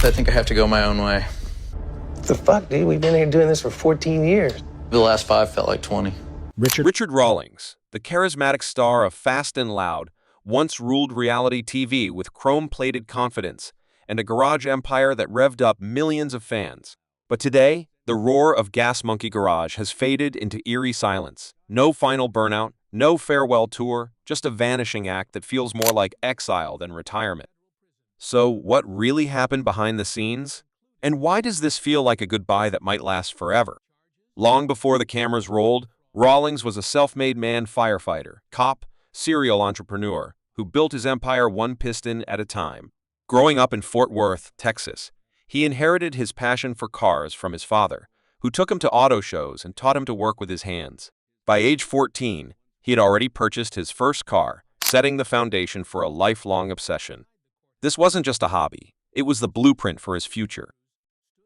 I think I have to go my own way. What the fuck, dude? We've been here doing this for 14 years. The last 5 felt like 20. Richard Rawlings, the charismatic star of Fast and Loud, once ruled reality TV with chrome-plated confidence and a garage empire that revved up millions of fans. But today, the roar of Gas Monkey Garage has faded into eerie silence. No final burnout, no farewell tour, just a vanishing act that feels more like exile than retirement. So, what really happened behind the scenes? And why does this feel like a goodbye that might last forever? Long before the cameras rolled, Rawlings was a self-made man firefighter, cop, serial entrepreneur, who built his empire one piston at a time. Growing up in Fort Worth, Texas, he inherited his passion for cars from his father, who took him to auto shows and taught him to work with his hands. By age 14, he had already purchased his first car, setting the foundation for a lifelong obsession. This wasn't just a hobby, it was the blueprint for his future.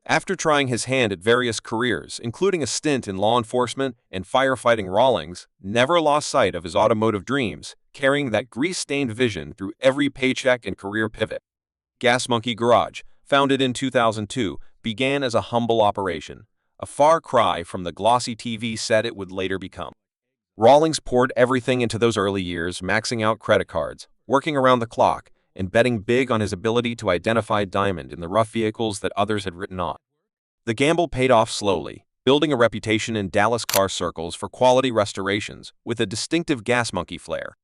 After trying his hand at various careers, including a stint in law enforcement and firefighting, Rawlings never lost sight of his automotive dreams, carrying that grease-stained vision through every paycheck and career pivot. Gas Monkey Garage, founded in 2002, began as a humble operation, a far cry from the glossy TV set it would later become. Rawlings poured everything into those early years, maxing out credit cards, working around the clock, and betting big on his ability to identify diamond in the rough vehicles that others had written off. The gamble paid off slowly, building a reputation in Dallas car circles for quality restorations with a distinctive Gas Monkey flair.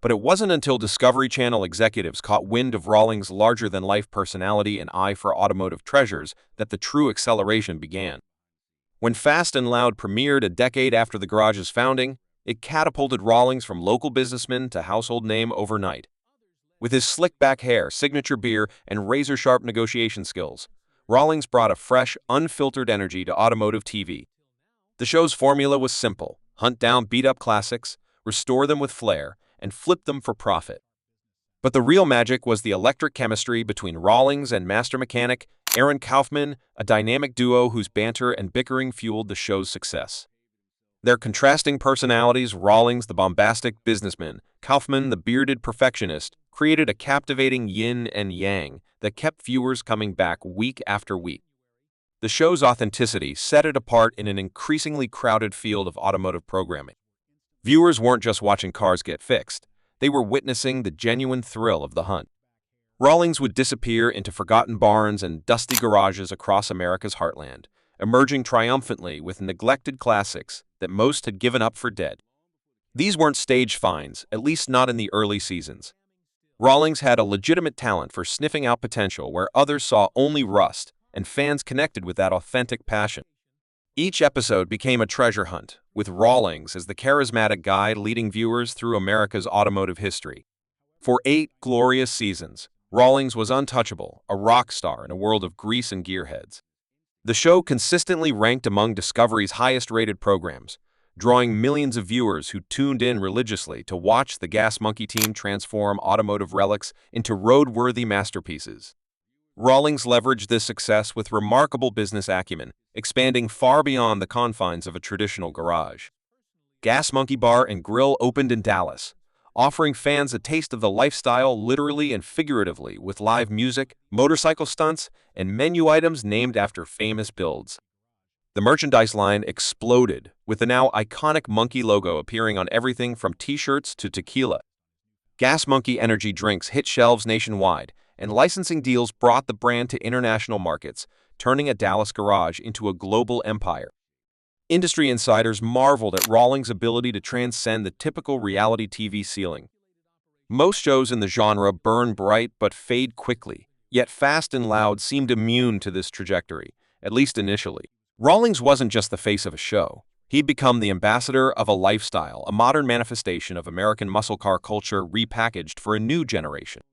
But it wasn't until Discovery Channel executives caught wind of Rawlings' larger-than-life personality and eye for automotive treasures that the true acceleration began. When Fast and Loud premiered a decade after the garage's founding, it catapulted Rawlings from local businessman to household name overnight. With his slick-back hair, signature beer, and razor-sharp negotiation skills, Rawlings brought a fresh, unfiltered energy to automotive TV. The show's formula was simple: hunt down beat-up classics, restore them with flair, and flip them for profit. But the real magic was the electric chemistry between Rawlings and master mechanic Aaron Kaufman, a dynamic duo whose banter and bickering fueled the show's success. Their contrasting personalities, Rawlings the bombastic businessman, Kaufman the bearded perfectionist, created a captivating yin and yang that kept viewers coming back week after week. The show's authenticity set it apart in an increasingly crowded field of automotive programming. Viewers weren't just watching cars get fixed, they were witnessing the genuine thrill of the hunt. Rawlings would disappear into forgotten barns and dusty garages across America's heartland, emerging triumphantly with neglected classics that most had given up for dead. These weren't stage finds, at least not in the early seasons. Rawlings had a legitimate talent for sniffing out potential where others saw only rust, and fans connected with that authentic passion. Each episode became a treasure hunt, with Rawlings as the charismatic guide leading viewers through America's automotive history. For 8 glorious seasons, Rawlings was untouchable, a rock star in a world of grease and gearheads. The show consistently ranked among Discovery's highest-rated programs, drawing millions of viewers who tuned in religiously to watch the Gas Monkey team transform automotive relics into road-worthy masterpieces. Rawlings leveraged this success with remarkable business acumen, expanding far beyond the confines of a traditional garage. Gas Monkey Bar and Grill opened in Dallas, offering fans a taste of the lifestyle literally and figuratively with live music, motorcycle stunts, and menu items named after famous builds. The merchandise line exploded, with the now iconic monkey logo appearing on everything from t-shirts to tequila. Gas Monkey energy drinks hit shelves nationwide, and licensing deals brought the brand to international markets, turning a Dallas garage into a global empire. Industry insiders marveled at Rawlings' ability to transcend the typical reality TV ceiling. Most shows in the genre burn bright but fade quickly, yet Fast and Loud seemed immune to this trajectory, at least initially. Rawlings wasn't just the face of a show. He'd become the ambassador of a lifestyle, a modern manifestation of American muscle car culture repackaged for a new generation.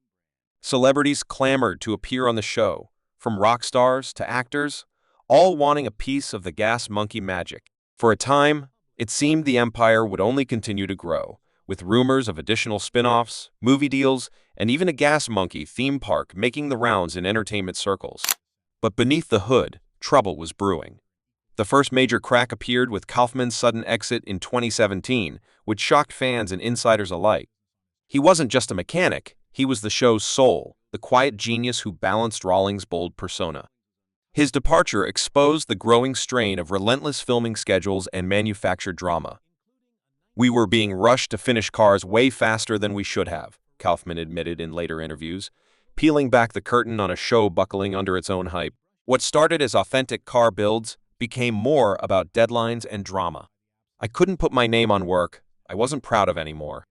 Celebrities clamored to appear on the show, from rock stars to actors, all wanting a piece of the Gas Monkey magic. For a time, it seemed the empire would only continue to grow, with rumors of additional spin-offs, movie deals, and even a Gas Monkey theme park making the rounds in entertainment circles. But beneath the hood, trouble was brewing. The first major crack appeared with Kaufman's sudden exit in 2017, which shocked fans and insiders alike. He wasn't just a mechanic, he was the show's soul, the quiet genius who balanced Rawlings' bold persona. His departure exposed the growing strain of relentless filming schedules and manufactured drama. "We were being rushed to finish cars way faster than we should have," Kaufman admitted in later interviews, peeling back the curtain on a show buckling under its own hype. What started as authentic car builds became more about deadlines and drama. "I couldn't put my name on work I wasn't proud of anymore."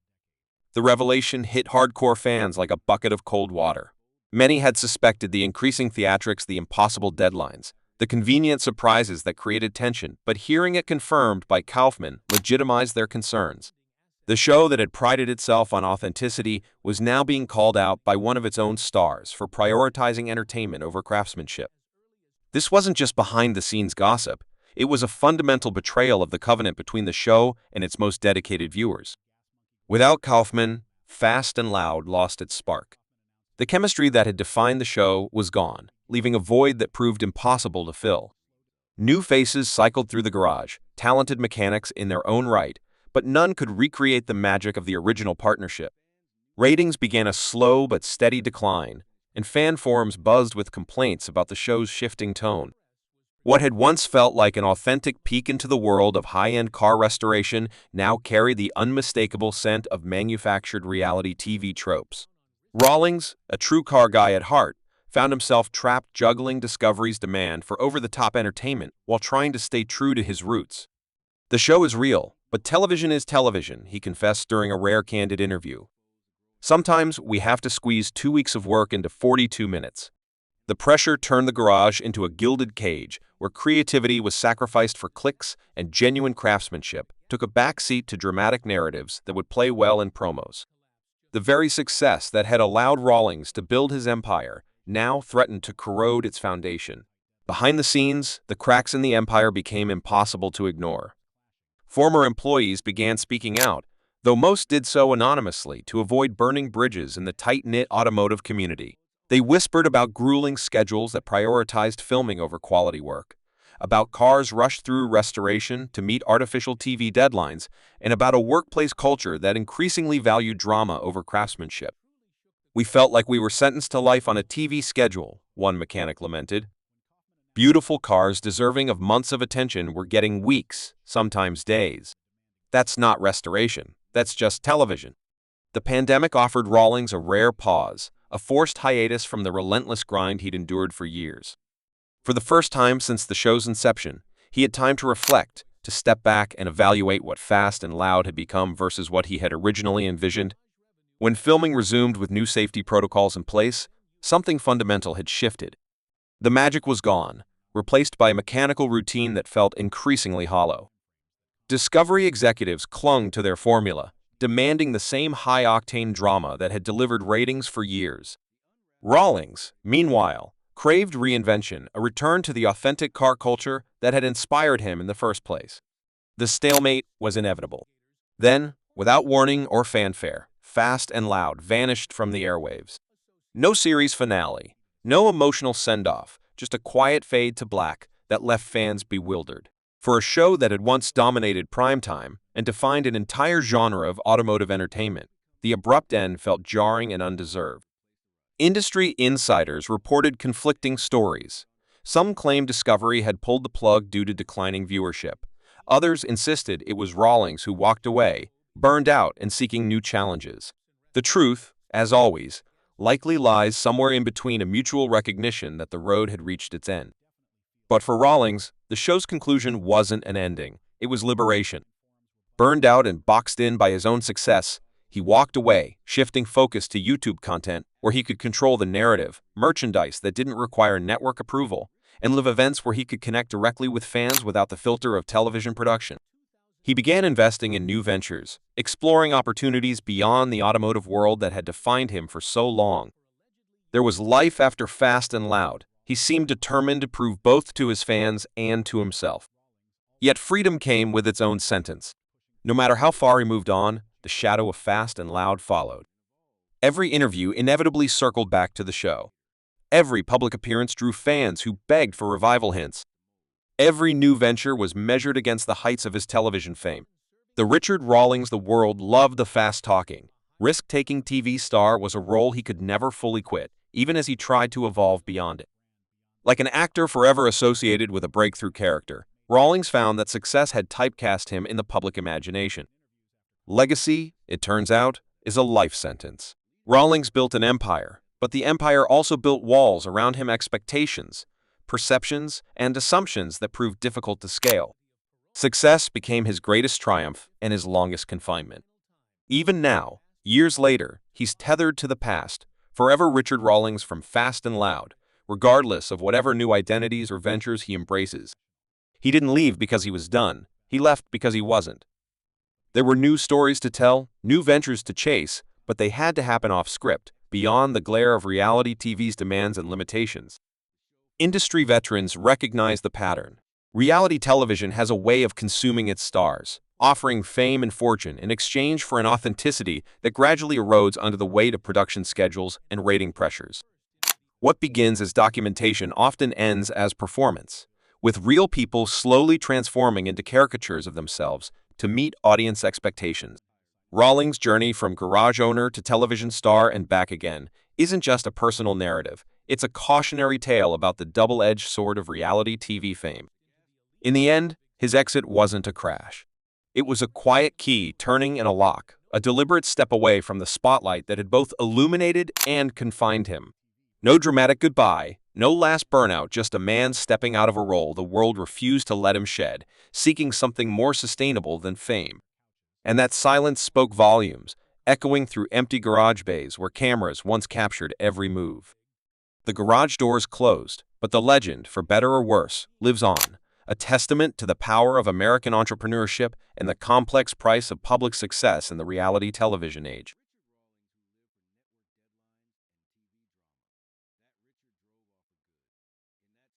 The revelation hit hardcore fans like a bucket of cold water. Many had suspected the increasing theatrics, the impossible deadlines, the convenient surprises that created tension, but hearing it confirmed by Kaufman legitimized their concerns. The show that had prided itself on authenticity was now being called out by one of its own stars for prioritizing entertainment over craftsmanship. This wasn't just behind-the-scenes gossip. It was a fundamental betrayal of the covenant between the show and its most dedicated viewers. Without Kaufman, Fast and Loud lost its spark. The chemistry that had defined the show was gone, leaving a void that proved impossible to fill. New faces cycled through the garage, talented mechanics in their own right, but none could recreate the magic of the original partnership. Ratings began a slow but steady decline, and fan forums buzzed with complaints about the show's shifting tone. What had once felt like an authentic peek into the world of high-end car restoration now carried the unmistakable scent of manufactured reality TV tropes. Rawlings, a true car guy at heart, found himself trapped juggling Discovery's demand for over-the-top entertainment while trying to stay true to his roots. "The show is real, but television is television," he confessed during a rare candid interview. "Sometimes we have to squeeze 2 weeks of work into 42 minutes. The pressure turned the garage into a gilded cage where creativity was sacrificed for clicks and genuine craftsmanship took a backseat to dramatic narratives that would play well in promos. The very success that had allowed Rawlings to build his empire now threatened to corrode its foundation. Behind the scenes, the cracks in the empire became impossible to ignore. Former employees began speaking out, though most did so anonymously to avoid burning bridges in the tight-knit automotive community. They whispered about grueling schedules that prioritized filming over quality work, about cars rushed through restoration to meet artificial TV deadlines, and about a workplace culture that increasingly valued drama over craftsmanship. "We felt like we were sentenced to life on a TV schedule," one mechanic lamented. "Beautiful cars deserving of months of attention were getting weeks, sometimes days. That's not restoration, that's just television." The pandemic offered Rawlings a rare pause, a forced hiatus from the relentless grind he'd endured for years. For the first time since the show's inception, he had time to reflect, to step back and evaluate what Fast and Loud had become versus what he had originally envisioned. When filming resumed with new safety protocols in place, something fundamental had shifted. The magic was gone, replaced by a mechanical routine that felt increasingly hollow. Discovery executives clung to their formula, demanding the same high-octane drama that had delivered ratings for years. Rawlings, meanwhile, craved reinvention, a return to the authentic car culture that had inspired him in the first place. The stalemate was inevitable. Then, without warning or fanfare, Fast and Loud vanished from the airwaves. No series finale, no emotional send-off, just a quiet fade to black that left fans bewildered. For a show that had once dominated primetime and defined an entire genre of automotive entertainment, the abrupt end felt jarring and undeserved. Industry insiders reported conflicting stories. Some claimed Discovery had pulled the plug due to declining viewership. Others insisted it was Rawlings who walked away, burned out and seeking new challenges. The truth, as always, likely lies somewhere in between, a mutual recognition that the road had reached its end. But for Rawlings, the show's conclusion wasn't an ending, it was liberation. Burned out and boxed in by his own success, he walked away, shifting focus to YouTube content where he could control the narrative, merchandise that didn't require network approval, and live events where he could connect directly with fans without the filter of television production. He began investing in new ventures, exploring opportunities beyond the automotive world that had defined him for so long. There was life after Fast and Loud. He seemed determined to prove both to his fans and to himself. Yet freedom came with its own sentence. No matter how far he moved on, the shadow of Fast and Loud followed. Every interview inevitably circled back to the show. Every public appearance drew fans who begged for revival hints. Every new venture was measured against the heights of his television fame. The Richard Rawlings the world loved the fast-talking, risk-taking TV star was a role he could never fully quit, even as he tried to evolve beyond it. Like an actor forever associated with a breakthrough character, Rawlings found that success had typecast him in the public imagination. Legacy, it turns out, is a life sentence. Rawlings built an empire, but the empire also built walls around him, expectations, perceptions, and assumptions that proved difficult to scale. Success became his greatest triumph and his longest confinement. Even now, years later, he's tethered to the past, forever Richard Rawlings from Fast and Loud, regardless of whatever new identities or ventures he embraces. He didn't leave because he was done, he left because he wasn't. There were new stories to tell, new ventures to chase, but they had to happen off-script, beyond the glare of reality TV's demands and limitations. Industry veterans recognize the pattern. Reality television has a way of consuming its stars, offering fame and fortune in exchange for an authenticity that gradually erodes under the weight of production schedules and rating pressures. What begins as documentation often ends as performance, with real people slowly transforming into caricatures of themselves to meet audience expectations. Rawlings' journey from garage owner to television star and back again isn't just a personal narrative, it's a cautionary tale about the double-edged sword of reality TV fame. In the end, his exit wasn't a crash. It was a quiet key turning in a lock, a deliberate step away from the spotlight that had both illuminated and confined him. No dramatic goodbye, no last burnout, just a man stepping out of a role the world refused to let him shed, seeking something more sustainable than fame. And that silence spoke volumes, echoing through empty garage bays where cameras once captured every move. The garage doors closed, but the legend, for better or worse, lives on, a testament to the power of American entrepreneurship and the complex price of public success in the reality television age.